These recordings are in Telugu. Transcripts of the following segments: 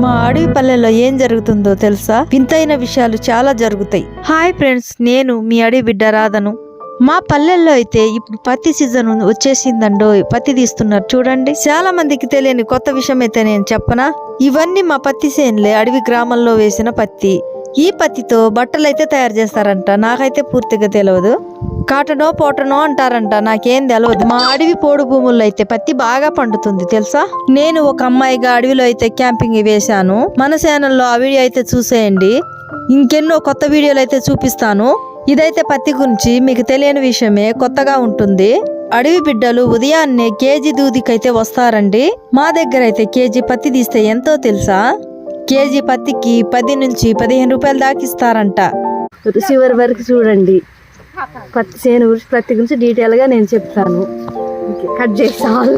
మా అడవి పల్లెల్లో ఏం జరుగుతుందో తెలుసా? వింతైన విషయాలు చాలా జరుగుతాయి. హాయ్ ఫ్రెండ్స్, నేను మీ అడవి బిడ్డ రాధను. మా పల్లెల్లో అయితే ఇప్పుడు పత్తి సీజన్ వచ్చేసిందండో. పత్తి తీస్తున్నారు చూడండి. చాలా మందికి తెలియని కొత్త విషయం అయితే నేను చెప్పనా? ఇవన్నీ మా పత్తి చేనులే, అడవి గ్రామంలో వేసిన పత్తి. ఈ పత్తితో బట్టలు అయితే తయారు చేస్తారంట. నాకైతే పూర్తిగా తెలియదు. కాటనో పోటనో అంటారంట, నాకేం తెలియదు. మా అడవి పోడు భూముల్లో అయితే పత్తి బాగా పండుతుంది తెలుసా. నేను ఒక అమ్మాయిగా అడవిలో అయితే క్యాంపింగ్ వేశాను. మన ఛానల్లో ఆ వీడియో అయితే చూసేయండి. ఇంకెన్నో కొత్త వీడియోలు అయితే చూపిస్తాను. ఇదైతే పత్తి గురించి మీకు తెలియని విషయమే, కొత్తగా ఉంటుంది. అడవి బిడ్డలు ఉదయాన్నే కేజీ దూదికైతే వస్తారండి. మా దగ్గర అయితే కేజీ పత్తి తీస్తే ఎంతో తెలుసా? కేజీ పత్తికి 10 నుంచి 15 రూపాయలు దాకిస్తారంట. చివరి వరకు చూడండి. పత్తి చేను గురించి పత్తి గురించి డీటెయిల్గా నేను చెప్తాను. కట్ చేస్తాను.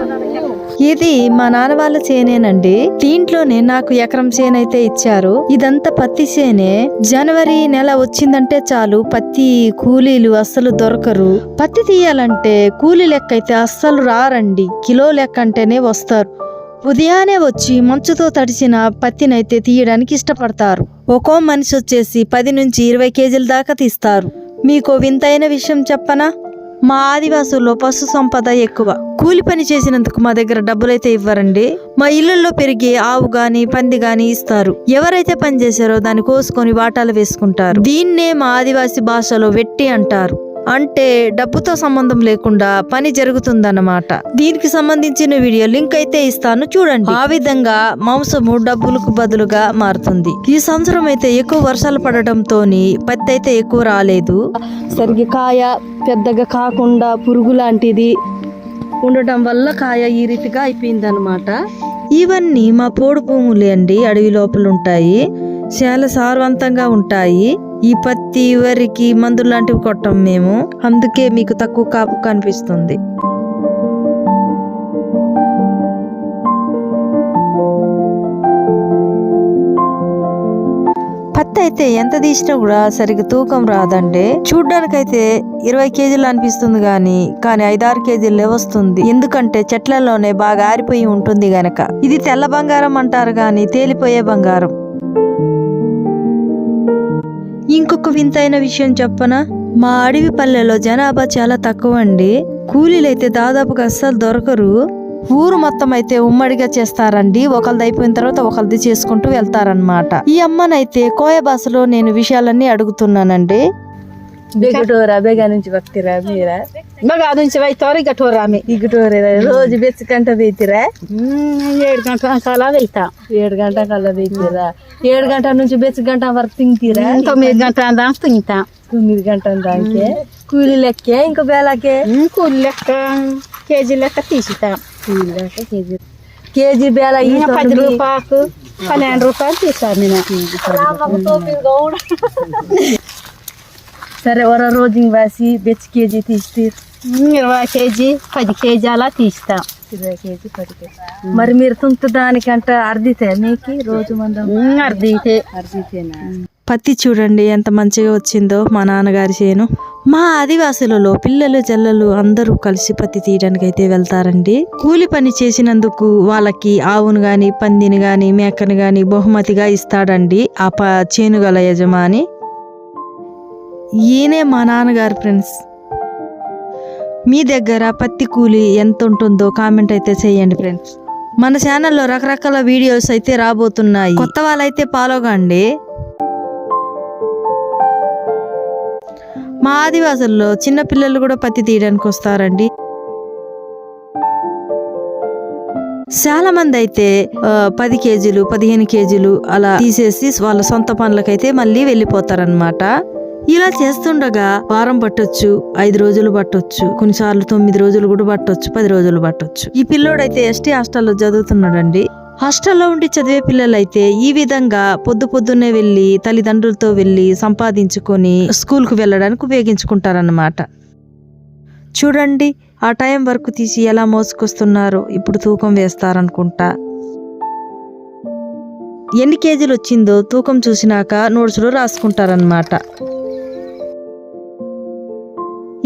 ఇది మా నాన్న వాళ్ళ చేనేనండి. దీంట్లోనే నాకు ఎకరం చేను అయితే ఇచ్చారు. ఇదంతా పత్తి చేనే. జనవరి నెల వచ్చిందంటే చాలు పత్తి కూలీలు అస్సలు దొరకరు. పత్తి తీయాలంటే కూలీ లెక్క అయితే అస్సలు రారండి. కిలో లెక్క అంటేనే వస్తారు. ఉదయాన్నే వచ్చి మంచుతో తడిసిన పత్తినైతే తీయడానికి ఇష్టపడతారు. ఒక్కో మనిషి వచ్చేసి 10 నుంచి 20 కేజీల దాకా తీస్తారు. మీకు వింతైన విషయం చెప్పనా? మా ఆదివాసుల్లో పశు సంపద ఎక్కువ. కూలి పని చేసినందుకు మా దగ్గర డబ్బులైతే ఇవ్వరండి. మా ఇళ్లలో పెరిగే ఆవు గాని పంది గాని ఇస్తారు. ఎవరైతే పని చేశారో దాన్ని కోసుకొని వాటాలు వేసుకుంటారు. దీన్నే మా ఆదివాసి భాషలో వెట్టి అంటారు. అంటే డబ్బుతో సంబంధం లేకుండా పని జరుగుతుందన్నమాట. దీనికి సంబంధించిన వీడియో లింక్ అయితే ఇస్తాను, చూడండి. ఆ విధంగా మాంసము డబ్బులకు బదులుగా మారుతుంది. ఈ సంవత్సరం అయితే ఎక్కువ వర్షాలు పడటంతో పత్తి అయితే ఎక్కువ రాలేదు. సరిగ్గా కాయ పెద్దగా కాకుండా పురుగు లాంటిది ఉండటం వల్ల కాయ ఈ రీతిగా అయిపోయింది అనమాట. ఇవన్నీ మా పోడు భూములే అండి. అడవి లోపల ఉంటాయి. చాలా సారవంతంగా ఉంటాయి. ఈ పత్తి వరికి మందులు లాంటివి కొట్టం మేము. అందుకే మీకు తక్కువ కాపు కనిపిస్తుంది. పత్తి అయితే ఎంత తీసినా కూడా సరిగ్గా తూకం రాదండి. చూడ్డానికైతే 20 కేజీలు అనిపిస్తుంది కానీ 5-6 కేజీలే వస్తుంది. ఎందుకంటే చెట్లలోనే బాగా ఆరిపోయి ఉంటుంది గనక. ఇది తెల్ల బంగారం అంటారు గాని తేలిపోయే బంగారం. ఇంకొక వింతైన విషయం చెప్పనా? మా అడవి పల్లెలో జనాభా చాలా తక్కువ అండి. కూలీలైతే దాదాపుగా అస్సలు దొరకరు. ఊరు మొత్తం అయితే ఉమ్మడిగా చేస్తారండి. ఒకళ్ళది అయిపోయిన తర్వాత ఒకళ్ళది చేసుకుంటూ వెళ్తారనమాట. ఈ అమ్మనైతే కోయ భాషలో నేను విషయాలన్నీ అడుగుతున్నానండి. నుంచి బక్తిరా మీరా బగా నుంచి వైతారు గఠోరామే ఈ గఠోరే రోజు బెచ్చకంట వేతిరా 7 గంటల కల్లా వెళ్తా. 7 గంటల కల్లా వేతిరా. 7 గంటల నుంచి బెచ్చ గంట వరకు తింటిరా. 9 గంటల దాకా తింటా. 9 గంటల దాకే కూలి లెక్కే. ఇంకో బేలాకే కూలి లెక్క కేజీ లెక్క తీసితా. కూలి లెక్క కేజీ బేల 10 రూపాయలు 12 రూపాయలు తీస్తాను నేను. సరే ఒక రోజు వాసి బెచ్చి కేజీ తీస్తే 20 కేజీ 10 కేజీ అలా తీస్తాం. 20 కేజీ 10 కేజీ. మరి మీరు తుంట దానికంటే అర్ధితే మీకు రోజు మందం అర్ధితేనా? పత్తి చూడండి ఎంత మంచిగా వచ్చిందో మా నాన్నగారి చేను. మా ఆదివాసులలో పిల్లలు జల్లలు అందరూ కలిసి పత్తి తీయడానికి అయితే వెళ్తారండి. కూలి పని చేసినందుకు వాళ్ళకి ఆవును గాని పందిని గాని మేకను గాని బహుమతిగా ఇస్తాడండి ఆ చేను గల యజమాని. ఈయనే మా నాన్నగారు ఫ్రెండ్స్. మీ దగ్గర పత్తి కూలి ఎంత ఉంటుందో కామెంట్ అయితే చేయండి ఫ్రెండ్స్. మన ఛానల్లో రకరకాల వీడియోస్ అయితే రాబోతున్నాయి. కొత్త వాళ్ళైతే ఫాలో కండి. మా ఆదివాసుల్లో చిన్న పిల్లలు కూడా పత్తి తీయడానికి వస్తారండి. చాలా మంది అయితే 10 కేజీలు 15 కేజీలు అలా తీసేసి వాళ్ళ సొంత పనులకైతే మళ్ళీ వెళ్ళిపోతారనమాట. ఇలా చేస్తుండగా వారం పట్టొచ్చు, 5 రోజులు పట్టొచ్చు, కొన్నిసార్లు 9 రోజులు కూడా పట్టొచ్చు, 10 రోజులు పట్టొచ్చు. ఈ పిల్లోడైతే ఎస్టీ హాస్టల్లో చదువుతున్నాడండి. హాస్టల్లో ఉండి చదివే పిల్లలైతే ఈ విధంగా పొద్దున్నే వెళ్ళి తల్లిదండ్రులతో వెళ్ళి సంపాదించుకొని స్కూల్కు వెళ్ళడానికి ఉపయోగించుకుంటారన్నమాట. చూడండి ఆ టైం వరకు తీసి ఎలా మోసుకొస్తున్నారో. ఇప్పుడు తూకం వేస్తారనుకుంటా. ఎన్ని కేజీలు వచ్చిందో తూకం చూసినాక నోట్స్లో రాసుకుంటారనమాట.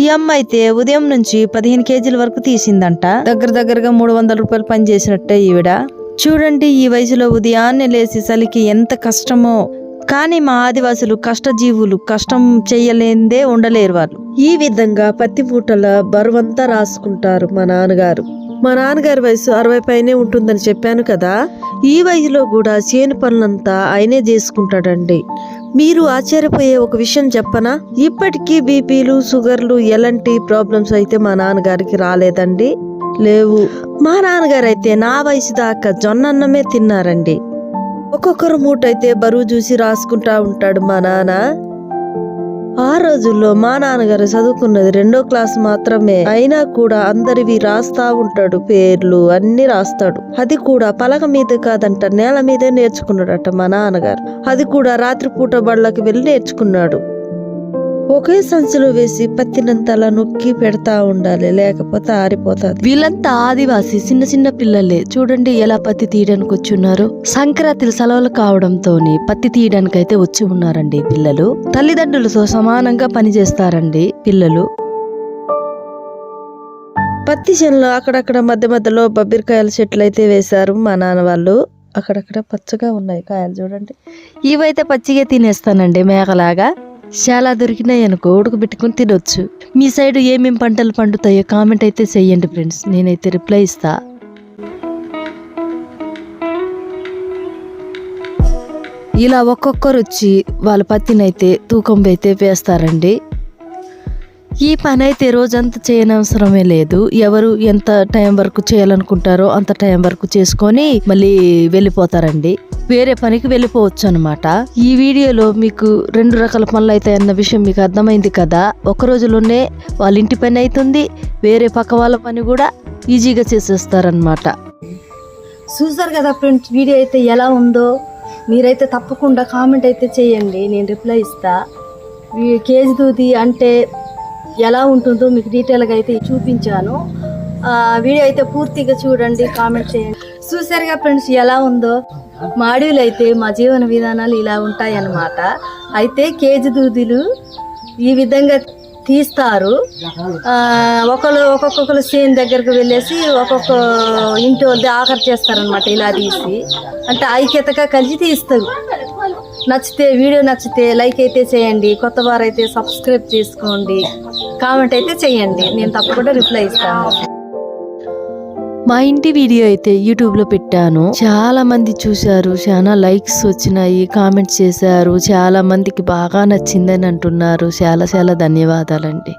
ఈ అమ్మ అయితే ఉదయం నుంచి 15 కేజీల వరకు తీసిందంట. దగ్గరగా 300 రూపాయలు పని చేసినట్టే ఈవిడ. చూడండి ఈ వయసులో ఉదయాన్నే లేచి చలికి ఎంత కష్టమో. కానీ మా ఆదివాసులు కష్టజీవులు, కష్టం చెయ్యలేందే ఉండలేరు వాళ్ళు. ఈ విధంగా పత్తి మూటల బరువంతా రాసుకుంటారు మా నాన్నగారు. మా నాన్నగారి వయసు 60 పైనే ఉంటుందని చెప్పాను కదా. ఈ వయసులో కూడా చేను పనులంతా ఆయనే చేసుకుంటాడండి. మీరు ఆశ్చర్యపోయే ఒక విషయం చెప్పనా? ఇప్పటికీ బీపీలు, షుగర్లు ఎలాంటి ప్రాబ్లమ్స్ అయితే మా నాన్నగారికి రాలేదండి, లేవు. మా నాన్నగారు అయితే నా వయసు దాకా జొన్నన్నమే తిన్నారండి. ఒక్కొక్కరు మూట అయితే బరువు చూసి రాసుకుంటా ఉంటాడు మా నాన్న. ఆ రోజుల్లో మా నాన్నగారు చదువుకున్నది 2వ క్లాస్ మాత్రమే. అయినా కూడా అందరివి రాస్తా ఉంటాడు, పేర్లు అన్ని రాస్తాడు. అది కూడా పలక మీద కాదంట, నేల మీదే నేర్చుకున్నాడట మా నాన్నగారు. అది కూడా రాత్రిపూట బళ్ళకి వెళ్ళి నేర్చుకున్నాడు. ఒకే సంచిలో వేసి పత్తినంతలా నొక్కి పెడతా ఉండాలి, లేకపోతే ఆరిపోతుంది. వీళ్ళంతా ఆదివాసి చిన్న చిన్న పిల్లలే. చూడండి ఎలా పత్తి తీయడానికి వచ్చి ఉన్నారు. సంక్రాంతి సెలవులు కావడంతో పత్తి తీయడానికి అయితే వచ్చి ఉన్నారండి పిల్లలు. తల్లిదండ్రులతో సమానంగా పని చేస్తారండి పిల్లలు. పత్తి చేనులో అక్కడక్కడ మధ్య మధ్యలో బబ్బిరికాయల చెట్లు అయితే వేశారు మా నాన్న వాళ్ళు. అక్కడక్కడ పచ్చగా ఉన్నాయి కాయలు చూడండి. ఇవైతే పచ్చిగా తినేస్తానండి మేకలాగా. చాలా దొరికినాయి అనుకో ఉడకబెట్టుకుని తినొచ్చు. మీ సైడ్ ఏమేం పంటలు పండుతాయో కామెంట్ అయితే చెయ్యండి ఫ్రెండ్స్, నేనైతే రిప్లై ఇస్తా. ఇలా ఒక్కొక్కరు వచ్చి వాళ్ళ పత్తినైతే తూకం అయితే వేస్తారండి. ఈ పని అయితే రోజంతా చేయనవసరమే లేదు. ఎవరు ఎంత టైం వరకు చేయాలనుకుంటారో అంత టైం వరకు చేసుకొని మళ్ళీ వెళ్ళిపోతారండి. వేరే పనికి వెళ్ళిపోవచ్చు అనమాట. ఈ వీడియోలో మీకు 2 రకాల పనులు అయితే అన్న విషయం మీకు అర్థమైంది కదా. ఒక రోజులోనే వాళ్ళ ఇంటి పని అవుతుంది, వేరే పక్క వాళ్ళ పని కూడా ఈజీగా చేసేస్తారనమాట. చూసారు కదా ఫ్రెండ్స్, వీడియో అయితే ఎలా ఉందో మీరైతే తప్పకుండా కామెంట్ అయితే చేయండి, నేను రిప్లై ఇస్తా. కేజీ దూది అంటే ఎలా ఉంటుందో మీకు డీటెయిల్గా అయితే చూపించాను. వీడియో అయితే పూర్తిగా చూడండి, కామెంట్ చేయండి. చూసారుగా ఫ్రెండ్స్ ఎలా ఉందో. మా అడవిలో అయితే మా జీవన విధానాలు ఇలా ఉంటాయి అన్నమాట. అయితే కేజీ దూదులు ఈ విధంగా తీస్తారు. ఒక్కొక్కరు చేను దగ్గరకు వెళ్ళేసి ఒక్కొక్క ఇంటి వద్ద ఆఖరి చేస్తారనమాట. ఇలా తీసి అంటే ఐక్యతగా కలిసి తీస్తారు. నచ్చితే వీడియో నచ్చితే లైక్ అయితే చేయండి, కొత్త వారైతే సబ్స్క్రైబ్ చేసుకోండి, కామెంట్ అయితే చేయండి, నేను తప్పకుండా రిప్లై ఇస్తాను. మా ఇంటి వీడియో అయితే యూట్యూబ్లో పెట్టాను. చాలా మంది చూశారు, చాలా లైక్స్ వచ్చినాయి, కామెంట్స్ చేశారు. చాలా మందికి బాగా నచ్చిందని అంటున్నారు. చాలా చాలా ధన్యవాదాలండి.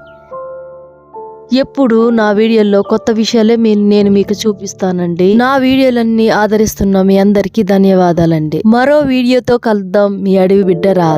ఎప్పుడు నా వీడియోల్లో కొత్త విషయాలే నేను మీకు చూపిస్తానండి. నా వీడియోలన్నీ ఆదరిస్తున్న మీ అందరికీ ధన్యవాదాలండి. మరో వీడియోతో కలుద్దాం. మీ అడవి బిడ్డ రాధ.